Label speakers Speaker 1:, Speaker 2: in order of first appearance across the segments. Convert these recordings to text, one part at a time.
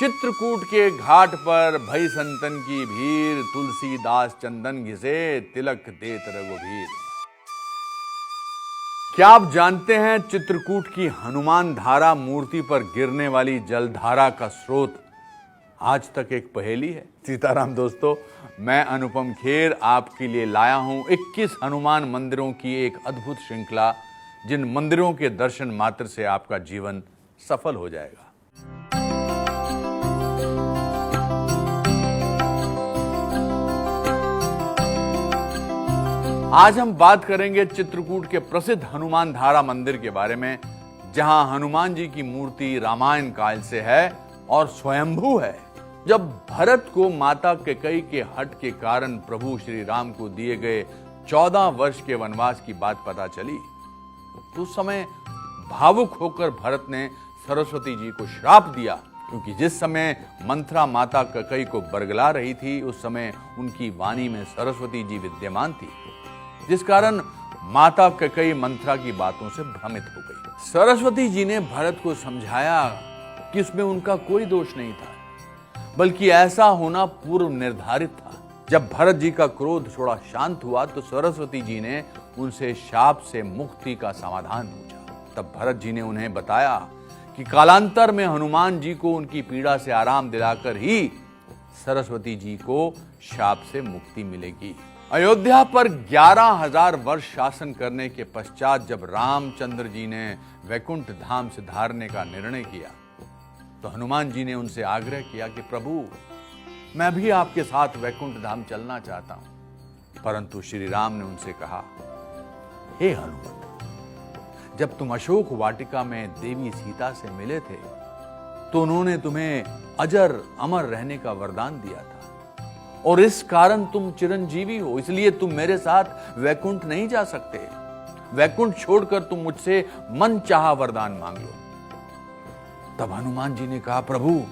Speaker 1: चित्रकूट के घाट पर भई संतन की भीड़, तुलसीदास चंदन घिसे, तिलक देत रघुवीर। क्या आप जानते हैं चित्रकूट की हनुमान धारा मूर्ति पर गिरने वाली जलधारा का स्रोत आज तक एक पहेली है। सीताराम दोस्तों, मैं अनुपम खेर आपके लिए लाया हूं 21 हनुमान मंदिरों की एक अद्भुत श्रृंखला, जिन मंदिरों के दर्शन मात्र से आपका जीवन सफल हो जाएगा। आज हम बात करेंगे चित्रकूट के प्रसिद्ध हनुमान धारा मंदिर के बारे में, जहां हनुमान जी की मूर्ति रामायण काल से है और स्वयंभू है। जब भरत को माता कैकेयी के हठ के कारण प्रभु श्री राम को दिए गए 14 वर्ष के वनवास की बात पता चली, तो उस समय भावुक होकर भरत ने सरस्वती जी को श्राप दिया, क्योंकि जिस समय मंथरा माता कैकेयी को बरगला रही थी, उस समय उनकी वाणी में सरस्वती जी विद्यमान थी, जिस कारण माता कैकेयी मंथरा की बातों से भ्रमित हो गई। सरस्वती जी ने भरत को समझाया कि उसमें उनका कोई दोष नहीं था, बल्कि ऐसा होना पूर्व निर्धारित था। जब भरत जी का क्रोध थोड़ा शांत हुआ, तो सरस्वती जी ने उनसे शाप से मुक्ति का समाधान पूछा। तब भरत जी ने उन्हें बताया कि कालांतर में हनुमान जी को उनकी पीड़ा से आराम दिलाकर ही सरस्वती जी को शाप से मुक्ति मिलेगी। अयोध्या पर 11,000 वर्ष शासन करने के पश्चात जब रामचंद्र जी ने वैकुंठ धाम से धारने का निर्णय किया, तो हनुमान जी ने उनसे आग्रह किया कि प्रभु, मैं भी आपके साथ वैकुंठ धाम चलना चाहता हूं। परंतु श्री राम ने उनसे कहा, हे हनुमान, जब तुम अशोक वाटिका में देवी सीता से मिले थे, तो उन्होंने तुम्हें अजर अमर रहने का वरदान दिया था, और इस कारण तुम चिरंजीवी हो, इसलिए तुम मेरे साथ वैकुंठ नहीं जा सकते। वैकुंठ छोड़कर तुम मुझसे मन चाहा वरदान मांग लो। तब हनुमान जी ने कहा, प्रभु,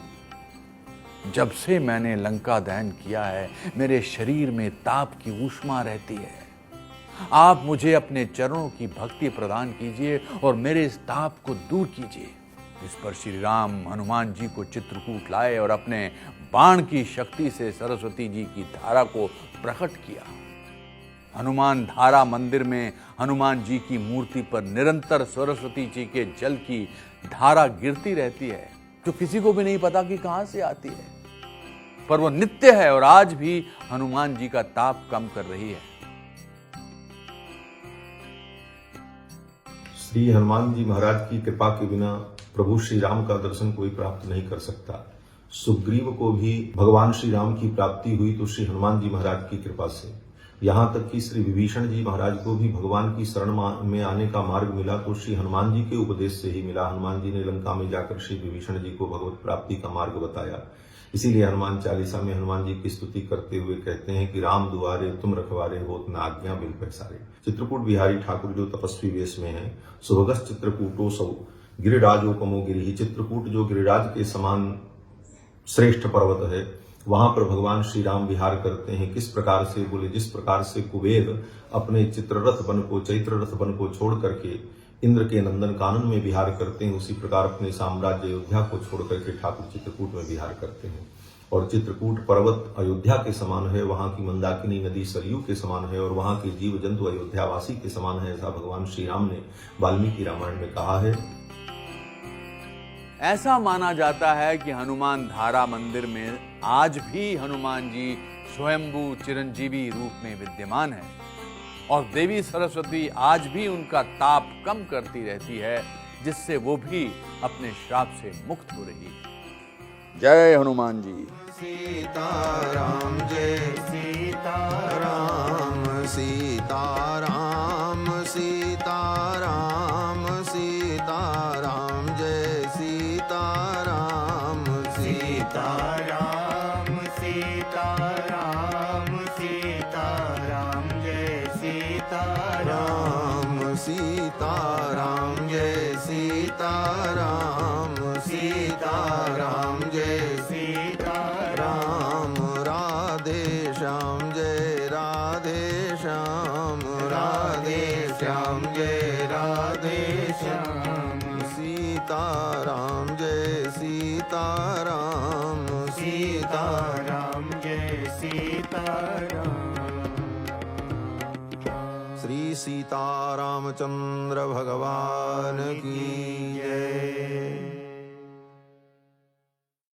Speaker 1: जब से मैंने लंका दहन किया है, मेरे शरीर में ताप की ऊष्मा रहती है। आप मुझे अपने चरणों की भक्ति प्रदान कीजिए और मेरे इस ताप को दूर कीजिए। इस पर श्री राम हनुमान जी को चित्रकूट लाए और अपने बाण की शक्ति से सरस्वती जी की धारा को प्रकट किया। हनुमान धारा मंदिर में हनुमान जी की मूर्ति पर निरंतर सरस्वती जी के जल की धारा गिरती रहती है, जो किसी को भी नहीं पता कि कहां से आती है, पर वो नित्य है और आज भी हनुमान जी का ताप कम कर रही है।
Speaker 2: श्री हनुमान जी महाराज की कृपा के बिना प्रभु श्री राम का दर्शन कोई प्राप्त नहीं कर सकता। सुग्रीव को भी भगवान श्री राम की प्राप्ति हुई तो श्री हनुमान जी महाराज की कृपा से। यहाँ तक कि श्री विभीषण जी महाराज को भी भगवान की शरण में आने का मार्ग मिला तो श्री हनुमान जी के उपदेश से ही मिला। हनुमान जी ने लंका में जाकर श्री विभीषण जी को भगवत प्राप्ति का मार्ग बताया। इसीलिए हनुमान चालीसा में हनुमान जी की स्तुति करते हुए कहते हैं कि राम दुआरे तुम रखवारे होत न आज्ञा बिन पैसारे। चित्रकूट बिहारी ठाकुर जो तपस्वी वेश में है, सुभगस चित्रकूटो सौ गिरिराजोपमो गिरि। चित्रकूट जो गिरिराज के समान श्रेष्ठ पर्वत है, वहां पर भगवान श्री राम विहार करते हैं। किस प्रकार से बोले, जिस प्रकार से कुबेर अपने चित्ररथ वन को, चैत्ररथ वन को छोड़ करके इंद्र के नंदन कानन में विहार करते हैं, उसी प्रकार अपने साम्राज्य अयोध्या को छोड़ करके ठाकुर चित्रकूट में विहार करते हैं। और चित्रकूट पर्वत अयोध्या के समान है, वहां की मंदाकिनी नदी सरयू के समान है, और वहां के जीव जंतु अयोध्यावासी के समान है, ऐसा भगवान श्री राम ने वाल्मीकि रामायण में कहा है।
Speaker 1: ऐसा माना जाता है कि हनुमान धारा मंदिर में आज भी हनुमान जी स्वयंभू चिरंजीवी रूप में विद्यमान है, और देवी सरस्वती आज भी उनका ताप कम करती रहती है, जिससे वो भी अपने श्राप से मुक्त हो रही है। जय हनुमान जी।
Speaker 3: सीताराम जय सीताराम, सीताराम सीताराम, सीताराम जय सीताराम, सीताराम सीताराम, सीताराम जय सीताराम, सीताराम जय सीताराम, सीताराम जय सीताराम, राधे श्याम जय राधे श्याम, राधे श्याम जय राधे श्याम, सीताराम जय सीताराम। श्री सीतारामचंद्र भगवान की